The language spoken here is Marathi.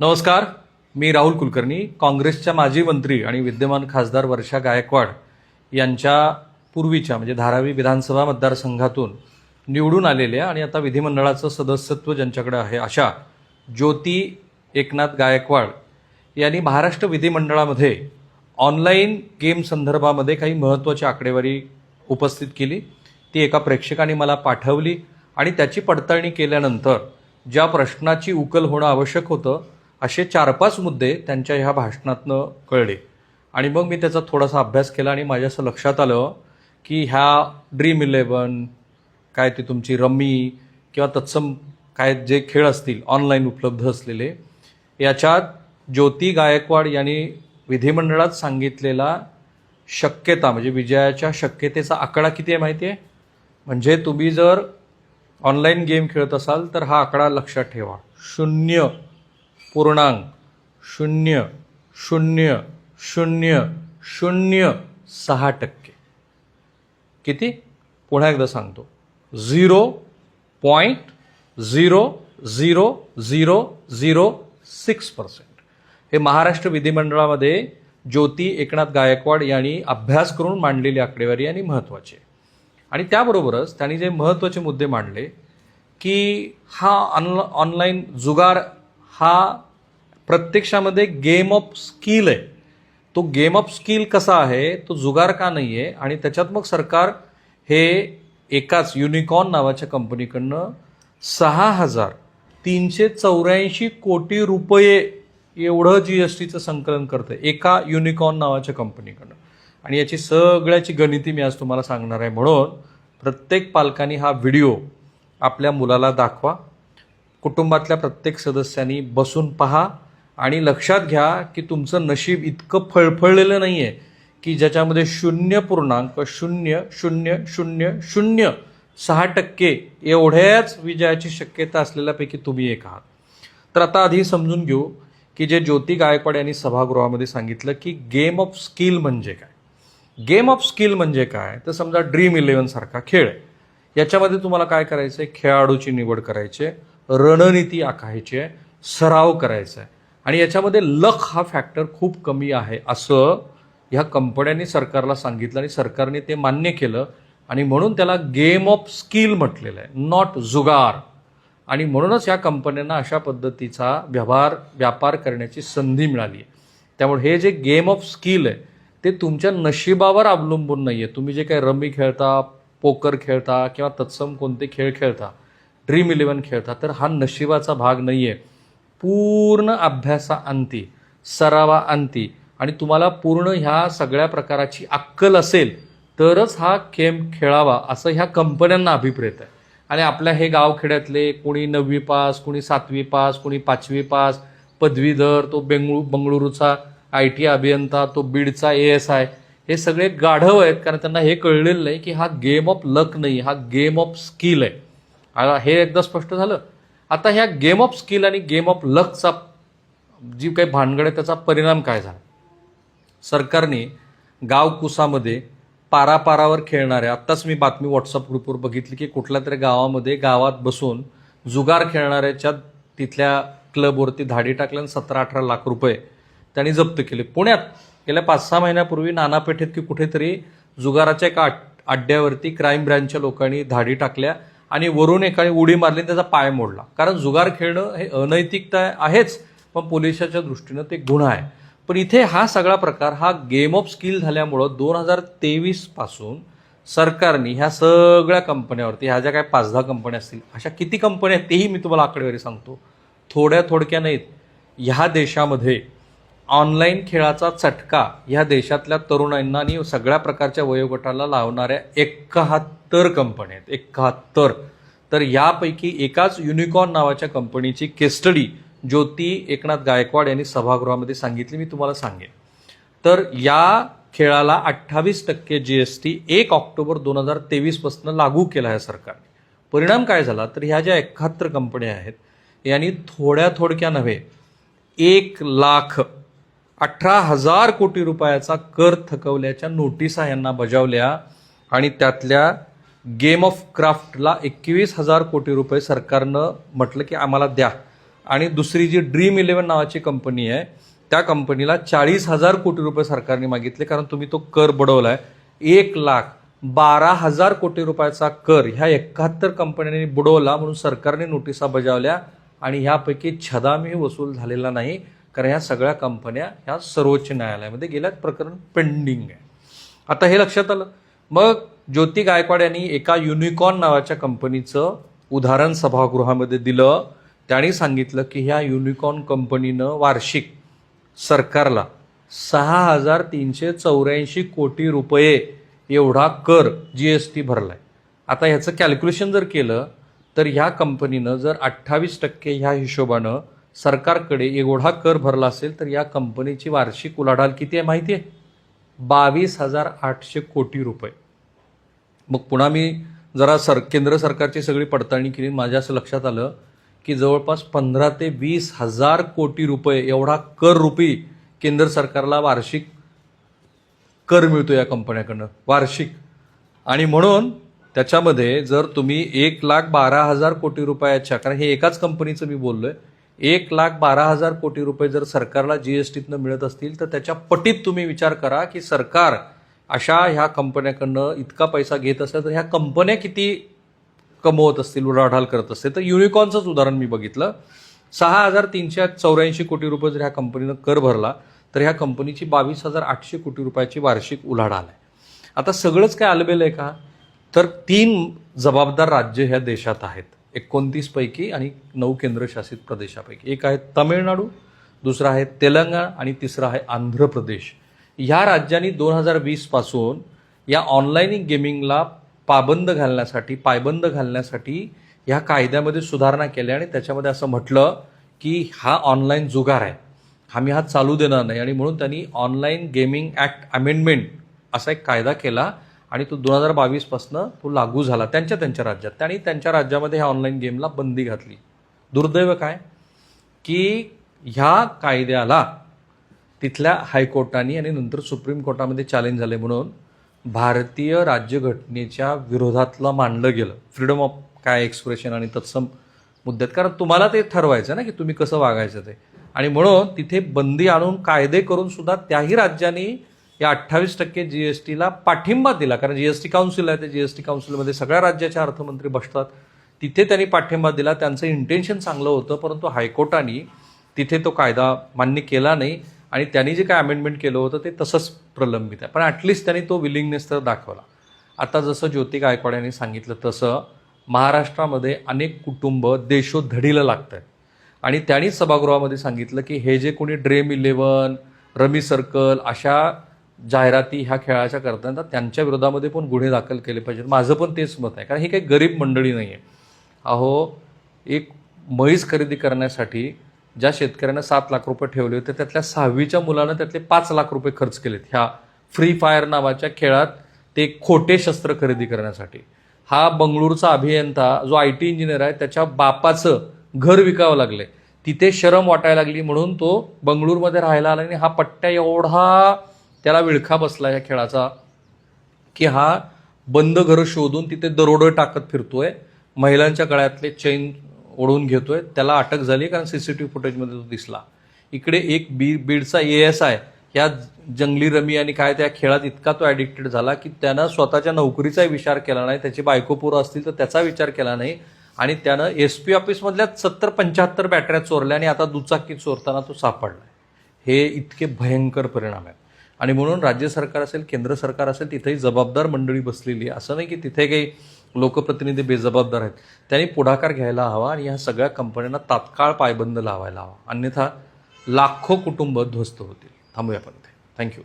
नमस्कार, मी राहुल कुलकर्णी. काँग्रेसच्या माजी मंत्री आणि विद्यमान खासदार वर्षा गायकवाड यांच्या पूर्वीच्या म्हणजे धारावी विधानसभा मतदारसंघातून निवडून आलेल्या आणि आता विधिमंडळाचं सदस्यत्व ज्यांच्याकडे आहे अशा ज्योती एकनाथ गायकवाड यांनी महाराष्ट्र विधिमंडळामध्ये ऑनलाईन गेम संदर्भामध्ये काही महत्त्वाची आकडेवारी उपस्थित केली. ती एका प्रेक्षकाने मला पाठवली आणि त्याची पडताळणी केल्यानंतर ज्या प्रश्नाची उकल होणं आवश्यक होतं असे 4-5 मुद्दे त्यांच्या ह्या भाषणातनं कळले आणि मग मी त्याचा थोडासा अभ्यास केला आणि माझ्या असं लक्षात आलं की ह्या ड्रीम11 काय ते तुमची रम्मी किंवा तत्सम काय जे खेळ असतील ऑनलाईन उपलब्ध असलेले याच्यात ज्योती गायकवाड यांनी विधिमंडळात सांगितलेला शक्यता म्हणजे विजयाच्या शक्यतेचा आकडा किती आहे माहिती आहे? म्हणजे तुम्ही जर ऑनलाईन गेम खेळत असाल तर हा आकडा लक्षात ठेवा. 0.000006%. किती? पुन्हा एकदा सांगतो, 0.000006%. हे महाराष्ट्र विधिमंडळामध्ये ज्योती एकनाथ गायकवाड यांनी अभ्यास करून मांडलेली आकडेवारी आणि महत्त्वाची. आणि त्याबरोबरच त्यांनी जे महत्त्वाचे मुद्दे मांडले की हा ऑनलाईन जुगार हा प्रत्यक्षामध्ये गेम ऑफ स्किल आहे. तो गेम ऑफ स्किल कसा आहे, तो जुगार का नाही आहे, आणि त्याच्यात मग सरकार हे एकाच युनिकॉर्न नावाच्या कंपनीकडनं 6,384 कोटी रुपये एवढं GSTचं संकलन करतं एका युनिकॉर्न नावाच्या कंपनीकडनं. आणि याची सगळ्याची गणिती मी आज तुम्हाला सांगणार आहे. म्हणून प्रत्येक पालकांनी हा व्हिडिओ आपल्या मुलाला दाखवा, कुटुंबातल्या प्रत्येक सदस्यांनी बसून पहा आणि लक्षात घ्या की तुमचं नशीब इतकं फळफळलेलं नाही आहे की ज्याच्यामध्ये 0.000006% एवढ्याच विजयाची शक्यता असलेल्यापैकी तुम्ही एक आहात. तर आता आधी समजून घेऊ की जे ज्योती गायकवाड यांनी सभागृहामध्ये सांगितलं की गेम ऑफ स्किल म्हणजे काय. गेम ऑफ स्किल म्हणजे काय, तर समजा ड्रीम11 सारखा खेळ आहे. याच्यामध्ये तुम्हाला काय करायचं आहे, खेळाडूची निवड करायची आहे, रणनीती आखायची आहे, सराव करायचा आहे आणि याच्यामध्ये लक हा फॅक्टर खूप कमी आहे असं ह्या कंपन्यांनी सरकारला सांगितलं आणि सरकारने ते मान्य केलं आणि म्हणून त्याला गेम ऑफ स्किल म्हटलेलं आहे, नॉट जुगार. आणि म्हणूनच या कंपन्यांना अशा पद्धतीचा व्यापार करण्याची संधी मिळाली आहे. त्यामुळे हे जे गेम ऑफ स्किल आहे ते तुमच्या नशिबावर अवलंबून नाही आहे. तुम्ही जे काही रमी खेळता, पोकर खेळता किंवा तत्सम कोणते खेळ खेळता, ड्रीम11 खेळता, तर हा नशिबाचा भाग नाही आहे. पूर्ण अभ्यासाअंती, सरावाअंती आणि तुम्हाला पूर्ण ह्या सगळ्या प्रकाराची अक्कल असेल तरच हा गेम खेळावा असं ह्या कंपन्यांना अभिप्रेत आहे. आणि आपल्या हे गावखेड्यातले कोणी 9वी पास, कोणी 7वी पास, कोणी 5वी पास, पदवीधर, तो बंगळुरूचा IT अभियंता, तो बीडचा ASI, हे सगळे गाढव आहेत कारण त्यांना हे कळलेलं नाही की हा गेम ऑफ लक नाही, हा गेम ऑफ स्किल आहे. हे एकदा स्पष्ट झालं. आता ह्या गेम ऑफ स्किल आणि गेम ऑफ लकचा जी काही भानगड आहे त्याचा परिणाम काय झाला. सरकारने गावकुसामध्ये पारापारावर खेळणाऱ्या, आत्ताच मी बातमी व्हॉट्सअप ग्रुपवर बघितली की कुठल्या तरी गावात बसून जुगार खेळणाऱ्याच्या तिथल्या क्लबवरती धाडी टाकल्या 17-18 लाख रुपये त्यांनी जप्त केले. पुण्यात गेल्या 5-6 महिन्यापूर्वी नानापेठेत की कुठेतरी जुगाराच्या एका अड्ड्यावरती क्राईम ब्रँचच्या लोकांनी धाडी टाकल्या आणि वरून एकाने उडी मारली आणि त्याचा पाय मोडला. कारण जुगार खेळणं हे अनैतिकता आहेच, पण पोलिसाच्या दृष्टीनं ते गुन्हा आहे. पण इथे हा सगळा प्रकार हा गेम ऑफ स्किल झाल्यामुळं 2023 पासून सरकारने ह्या सगळ्या कंपन्यावरती, ह्या ज्या काय 5-10 कंपन्या असतील, अशा किती कंपन्या आहेत तेही मी तुम्हाला आकडेवारी सांगतो, थोड्या नाहीत. ह्या देशामध्ये ऑनलाईन खेळाचा चटका ह्या देशातल्या तरुणांना आणि सगळ्या प्रकारच्या वयोगटाला लावणाऱ्या 71 कंपन्या आहेत. 71. तर यापैकी एकाच युनिकॉर्न नावाच्या कंपनीची केस स्टडी ज्योती एकनाथ गायकवाड यांनी सभागृहामध्ये सांगितली, मी तुम्हाला सांगेन. तर या खेळाला 28% GST 1 ऑक्टोबर 2023 पासून लागू केला आहे सरकारने. परिणाम काय झाला, तर ह्या ज्या 71 कंपन्या आहेत यांनी थोड्या नव्हे 1,18,000 कोटी रुपयाचा कर थकवल्याच्या नोटिसा यांना बजावल्या आणि त्यातल्या गेम ऑफ क्राफ्टला 21,000 कोटी रुपये सरकारनं म्हटलं की आम्हाला द्या. आणि दुसरी जी Dream11 नावाची कंपनी आहे त्या कंपनीला 40,000 कोटी रुपये सरकारने मागितले, कारण तुम्ही तो कर बुडवलाय. 1,12,000 कोटी रुपयाचा कर ह्या 71 कंपन्यांनी बुडवला, म्हणून सरकारने नोटिसा बजावल्या आणि ह्यापैकी छदामही वसूल झालेला नाही, कारण ह्या सगळ्या कंपन्या ह्या सर्वोच्च न्यायालयामध्ये गेल्यात, प्रकरण पेंडिंग आहे. आता हे लक्षात आलं. मग ज्योती गायकवाड यांनी एका युनिकॉर्न नावाच्या कंपनीचं उदाहरण सभागृहामध्ये दिलं. त्यांनी सांगितलं की ह्या युनिकॉर्न कंपनीनं वार्षिक सरकारला 6,384 कोटी रुपये एवढा कर GST भरलाय. आता ह्याचं कॅल्क्युलेशन जर केलं तर ह्या कंपनीनं जर 28% ह्या हिशोबानं सरकारकडे एवढा कर भरला असेल तर या कंपनीची वार्षिक उलाढाल किती आहे माहिती आहे? 22,800 कोटी रुपये. मग पुन्हा मी जरा केंद्र सरकारची सगळी पडताळणी केली. माझ्या असं लक्षात आलं की जवळपास 15,000 ते 20,000 कोटी रुपये एवढा कर रुपी केंद्र सरकारला वार्षिक कर मिळतो या कंपन्याकडनं वार्षिक. आणि म्हणून त्याच्यामध्ये जर तुम्ही 1,12,000 कोटी रुपयाच्या, कारण हे एकाच कंपनीचं मी बोललोय, 1,12,000 कोटी रुपये जर सरकारला GSTतनं मिळत असतील तर त्याच्या पटीत तुम्ही विचार करा की सरकार अशा ह्या कंपन्याकडनं इतका पैसा घेत असेल तर ह्या कंपन्या किती कमवत असतील, उलाढाल करत असतील. तर युनिकॉर्नचंच उदाहरण मी बघितलं. 6,384 कोटी रुपये जर ह्या कंपनीनं कर भरला तर ह्या कंपनीची 22,800 कोटी रुपयाची वार्षिक उलाढाल आहे. आता सगळंच काय आलबेल आहे का? तर 3 जबाबदार राज्य ह्या देशात आहेत 29 पैकी आणि 9 केंद्रशासित प्रदेशापैकी. एक आहे तामिळनाडू, दुसरा आहे तेलंगणा आणि तिसरा आहे आंध्र प्रदेश. ह्या राज्यांनी 2020 पासून या ऑनलाईन गेमिंगला पायबंद घालण्यासाठी ह्या कायद्यामध्ये सुधारणा केल्या आणि त्याच्यामध्ये असं म्हटलं की हा ऑनलाईन जुगार आहे, आम्ही हा चालू देणार नाही. आणि म्हणून त्यांनी ऑनलाईन गेमिंग ॲक्ट अमेंडमेंट असा एक कायदा केला आणि तो 2022 पासून तो लागू झाला त्यांच्या राज्यात. त्यांनी त्यांच्या राज्यामध्ये ह्या ऑनलाईन गेमला बंदी घातली. दुर्दैव काय की ह्या कायद्याला तिथल्या हायकोर्टाने आणि नंतर सुप्रीम कोर्टामध्ये चॅलेंज झाले, म्हणून भारतीय राज्यघटनेच्या विरोधातलं मानलं गेलं. फ्रीडम ऑफ काय एक्सप्रेशन आणि तत्सम मुद्द्यात, कारण तुम्हाला ते ठरवायचं ना की तुम्ही कसं वागायचं ते. आणि म्हणून तिथे बंदी आणून कायदे करून सुद्धा त्याही राज्यांनी या 28% GSTला पाठिंबा दिला, कारण GST काउन्सिल आहे, ते GST काउन्सिलमध्ये सगळ्या राज्याचे अर्थमंत्री बसतात. तिथे त्यांनी पाठिंबा दिला. त्यांचं इंटेन्शन चांगलं होतं, परंतु हायकोर्टाने तिथे तो कायदा मान्य केला नाही आणि त्यांनी जे काय अमेंडमेंट केलं होतं ते तसंच प्रलंबित आहे. पण ॲटलिस्ट त्यांनी तो विलिंगनेस तर दाखवला. आता जसं ज्योती गायकवाड यांनी सांगितलं तसं महाराष्ट्रामध्ये अनेक कुटुंब देशोधडीला लागत आहेत आणि त्यांनी सभागृहामध्ये सांगितलं की हे जे कोणी Dream11, रमी सर्कल अशा जाहिराती ह्या खेळाच्या करतात त्यांच्या विरोधामध्ये पण गुन्हे दाखल केले पाहिजेत. माझं पण तेच मत आहे, कारण ही काही गरीब मंडळी नाही आहे. अहो, एक म्हैस खरेदी करण्यासाठी ज्या शेतकऱ्यांना 7 लाख रुपये ठेवले होते त्यातल्या 6वीच्या मुलानं त्यातले 5 लाख रुपये खर्च केलेत ह्या फ्री फायर नावाच्या खेळात, ते खोटे शस्त्र खरेदी करण्यासाठी. हा बंगळूरचा अभियंता जो IT इंजिनियर आहे त्याच्या बापाचं घर विकावं लागले, तिथे शरम वाटायला लागली म्हणून तो बंगळूरमध्ये राहायला आला आणि हा पट्ट्या एवढा त्याला विळखा बसला या खेळाचा की हा बंद घरं शोधून तिथे दरोडे टाकत फिरतोय, महिलांच्या गळ्यातले चैन ओढून घेतोय. त्याला अटक झाली कारण CCTV फुटेजमध्ये तो दिसला. इकडे एक बीडचा ASI ह्या जंगली रमी आणि काय त्या खेळात इतका तो ॲडिक्टेड झाला की त्यानं स्वतःच्या नोकरीचाही विचार केला नाही, त्याची बायको पोरं असतील तर त्याचा विचार केला नाही आणि त्यानं SP ऑफिसमधल्या 70-75 बॅटऱ्या चोरल्या आणि आता दुचाकी चोरताना तो सापडला. हे इतके भयंकर परिणाम आहेत. आणि म्हणून राज्य सरकार असेल, केंद्र सरकार असेल, तिथेही जबाबदार मंडळी बसलेली आहे. असं नाही की तिथे काही लोकप्रतिनिधी बेजबाबदार आहेत. त्यांनी पुढाकार घ्यायला हवा आणि ह्या सगळ्या कंपन्यांना तात्काळ पायबंद लावायला हवा, अन्यथा लाखो कुटुंब ध्वस्त होतील. थांबूया आपण इथे. थँक्यू.